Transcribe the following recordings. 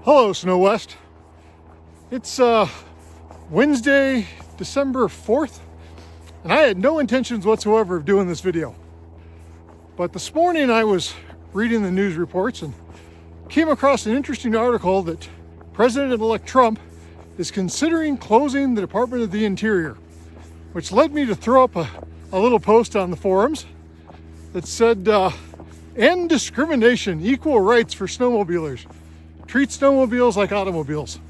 Hello, Snow West. It's Wednesday, December 4th, and I had no intentions whatsoever of doing this video. But this morning I was reading the news reports and came across an interesting article that President-elect Trump is considering closing the Department of the Interior, which led me to throw up a little post on the forums that said, end discrimination, equal rights for snowmobilers. Treat snowmobiles like automobiles.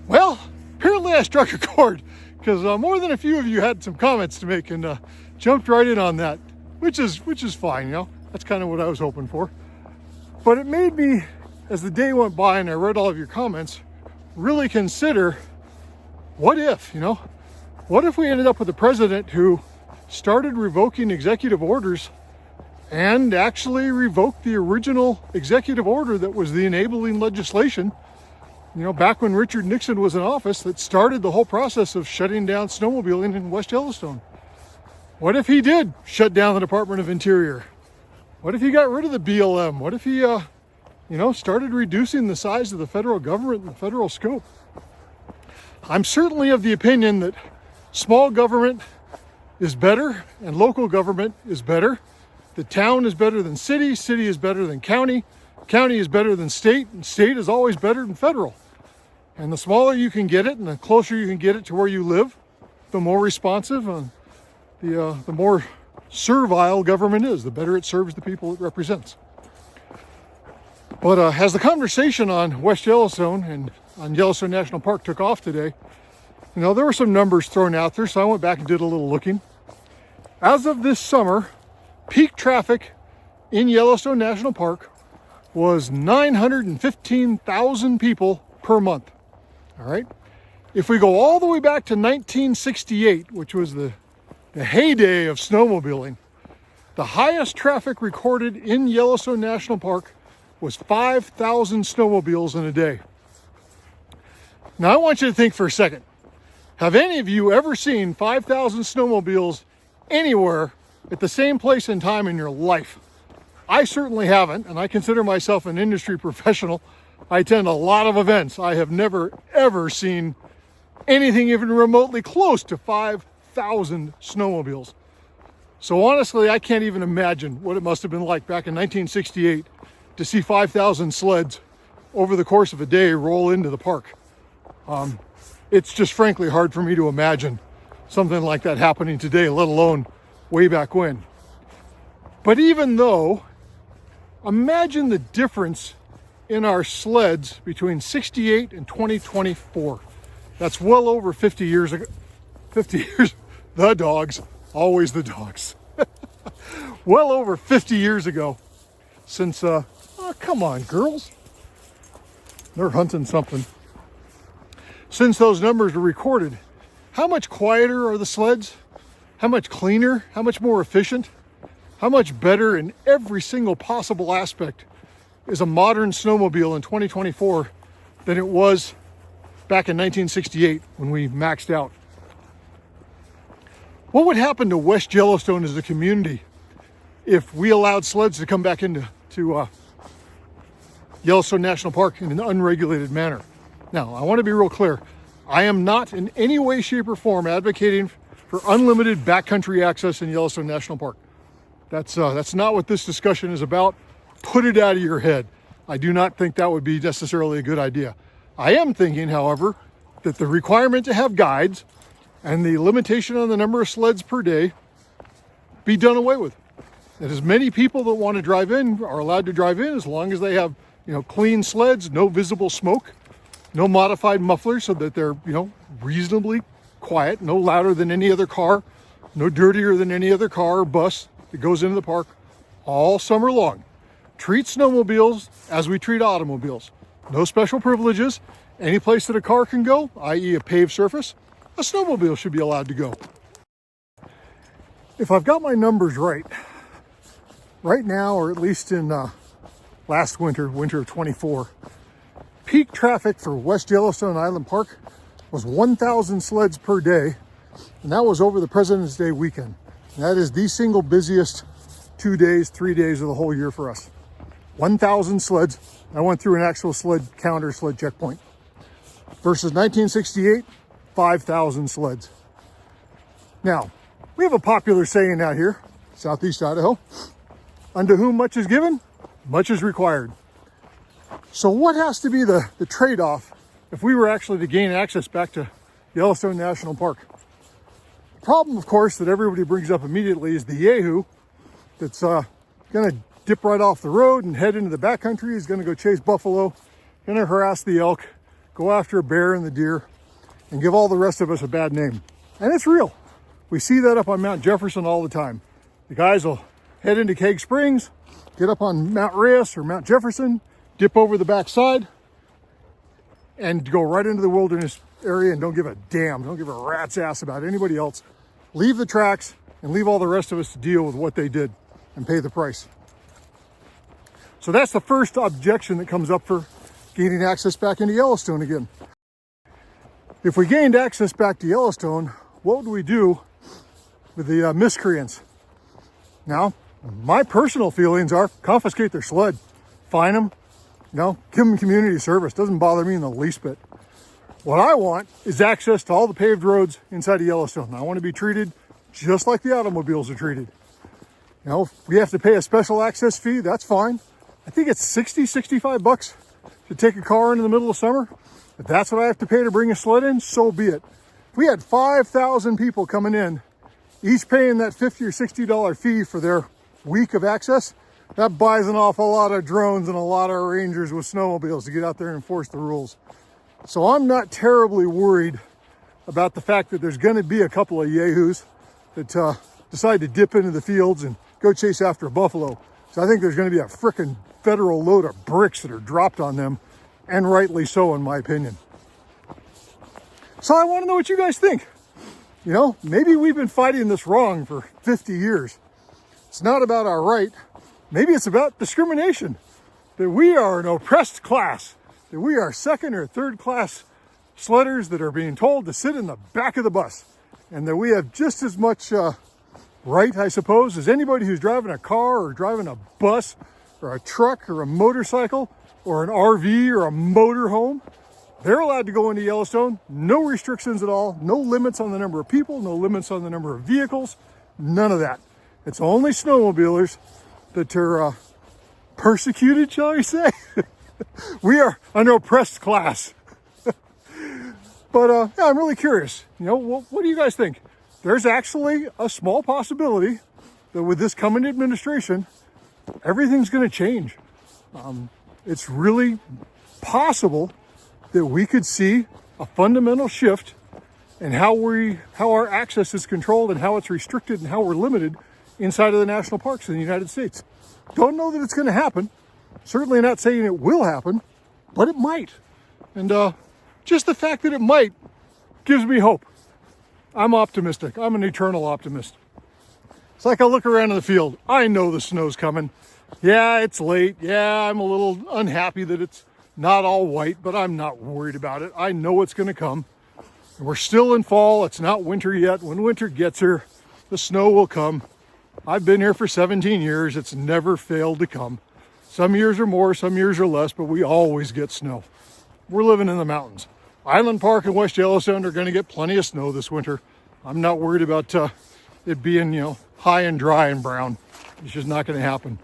Well, apparently I struck a chord because more than a few of you had some comments to make and jumped right in on that, which is fine, you know. That's kind of what I was hoping for. But it made me, as the day went by and I read all of your comments, really consider what if, you know? What if we ended up with a president who started revoking executive orders and actually revoked the original executive order that was the enabling legislation, you know, back when Richard Nixon was in office, that started the whole process of shutting down snowmobiling in West Yellowstone? What if he did shut down the Department of Interior? What if he got rid of the BLM? What if he, started reducing the size of the federal government and the federal scope? I'm certainly of the opinion that small government is better and local government is better. The town is better than city, city is better than county, county is better than state, and state is always better than federal. And the smaller you can get it and the closer you can get it to where you live, the more responsive and the more servile government is, the better it serves the people it represents. But as the conversation on West Yellowstone and on Yellowstone National Park took off today, you know, there were some numbers thrown out there, so I went back and did a little looking. As of this summer, peak traffic in Yellowstone National Park was 915,000 people per month. All right. If we go all the way back to 1968, which was the heyday of snowmobiling, the highest traffic recorded in Yellowstone National Park was 5,000 snowmobiles in a day. Now I want you to think for a second. Have any of you ever seen 5,000 snowmobiles anywhere at the same place and time in your life? I certainly haven't, and I consider myself an industry professional. I attend a lot of events. I have never, ever seen anything even remotely close to 5,000 snowmobiles. So honestly, I can't even imagine what it must have been like back in 1968 to see 5,000 sleds over the course of a day roll into the park. It's just frankly hard for me to imagine something like that happening today, let alone way back when. But even though, imagine the difference in our sleds between 68 and 2024. That's well over 50 years ago. 50 years, the dogs, always the dogs. Well over 50 years ago since, come on, girls. They're hunting something. Since those numbers were recorded, how much quieter are the sleds? How much cleaner? How much more efficient? How much better in every single possible aspect is a modern snowmobile in 2024 than it was back in 1968 when we maxed out? What would happen to West Yellowstone as a community if we allowed sleds to come back into Yellowstone National Park in an unregulated manner? Now, I want to be real clear. I am not in any way, shape, or form advocating for unlimited backcountry access in Yellowstone National Park. That's not what this discussion is about. Put it out of your head. I do not think that would be necessarily a good idea. I am thinking, however, that the requirement to have guides and the limitation on the number of sleds per day be done away with. That as many people that want to drive in are allowed to drive in as long as they have, you know, clean sleds, no visible smoke, no modified mufflers so that they're, you know, reasonably quiet, no louder than any other car, no dirtier than any other car or bus that goes into the park all summer long. Treat snowmobiles as we treat automobiles. No special privileges. Any place that a car can go, i.e. a paved surface, a snowmobile should be allowed to go. If I've got my numbers right now, or at least in last winter of 24, peak traffic for West Yellowstone Island Park was 1,000 sleds per day, and that was over the President's Day weekend. And that is the single busiest 2 days, 3 days of the whole year for us. 1,000 sleds I went through an actual sled counter, sled checkpoint. Versus 1968, 5,000 sleds. Now, we have a popular saying out here, Southeast Idaho, unto whom much is given, much is required. So what has to be the trade-off if we were actually to gain access back to Yellowstone National Park? The problem, of course, that everybody brings up immediately is the Yahoo that's gonna dip right off the road and head into the backcountry. He's gonna go chase buffalo, gonna harass the elk, go after a bear and the deer, and give all the rest of us a bad name. And it's real. We see that up on Mount Jefferson all the time. The guys will head into Cave Springs, get up on Mount Reyes or Mount Jefferson, dip over the backside, and go right into the wilderness area and don't give a damn, don't give a rat's ass about anybody else. Leave the tracks and leave all the rest of us to deal with what they did and pay the price. So that's the first objection that comes up for gaining access back into Yellowstone again. If we gained access back to Yellowstone, what would we do with the miscreants? Now, my personal feelings are confiscate their sled, fine them, give them community service. Doesn't bother me in the least bit. What I want is access to all the paved roads inside of Yellowstone. I want to be treated just like the automobiles are treated. If we have to pay a special access fee, that's fine. I think it's 60, 65 bucks to take a car in the middle of summer. If that's what I have to pay to bring a sled in, so be it. If we had 5,000 people coming in, each paying that $50 or $60 fee for their week of access, that buys an awful lot of drones and a lot of rangers with snowmobiles to get out there and enforce the rules. So I'm not terribly worried about the fact that there's going to be a couple of yahoos that decide to dip into the fields and go chase after a buffalo. So I think there's going to be a frickin' federal load of bricks that are dropped on them, and rightly so, in my opinion. So I want to know what you guys think. Maybe we've been fighting this wrong for 50 years. It's not about our right. Maybe it's about discrimination, that we are an oppressed class, that we are second or third class sledders that are being told to sit in the back of the bus, and that we have just as much right, I suppose, as anybody who's driving a car or driving a bus or a truck or a motorcycle or an RV or a motorhome. They're allowed to go into Yellowstone, no restrictions at all, no limits on the number of people, no limits on the number of vehicles, none of that. It's only snowmobilers that are persecuted, shall we say? We are an oppressed class. But yeah, I'm really curious. What do you guys think? There's actually a small possibility that with this coming administration, everything's going to change. It's really possible that we could see a fundamental shift in how our access is controlled and how it's restricted and how we're limited inside of the national parks in the United States. Don't know that it's going to happen. Certainly not saying it will happen, but it might. And just the fact that it might gives me hope. I'm optimistic. I'm an eternal optimist. It's like I look around in the field. I know the snow's coming. Yeah, it's late. Yeah, I'm a little unhappy that it's not all white, but I'm not worried about it. I know it's going to come. We're still in fall. It's not winter yet. When winter gets here, the snow will come. I've been here for 17 years. It's never failed to come. Some years are more, some years are less, but we always get snow. We're living in the mountains. Island Park and West Yellowstone are going to get plenty of snow this winter. I'm not worried about it being, high and dry and brown. It's just not going to happen.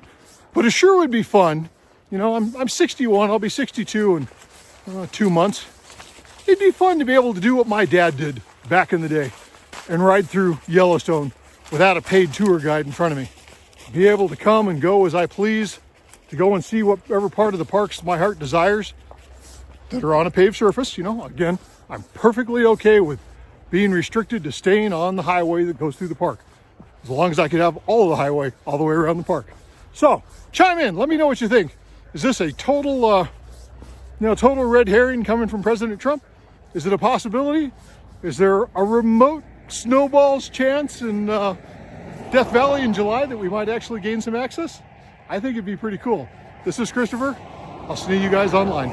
But it sure would be fun. I'm 61. I'll be 62 in 2 months. It'd be fun to be able to do what my dad did back in the day and ride through Yellowstone without a paid tour guide in front of me. Be able to come and go as I please, to go and see whatever part of the parks my heart desires that are on a paved surface. Again, I'm perfectly okay with being restricted to staying on the highway that goes through the park, as long as I could have all of the highway all the way around the park. So chime in, let me know what you think. Is this a total red herring coming from President Trump? Is it a possibility? Is there a remote snowball's chance in Death Valley in July that we might actually gain some access? I think it'd be pretty cool. This is Christopher. I'll see you guys online.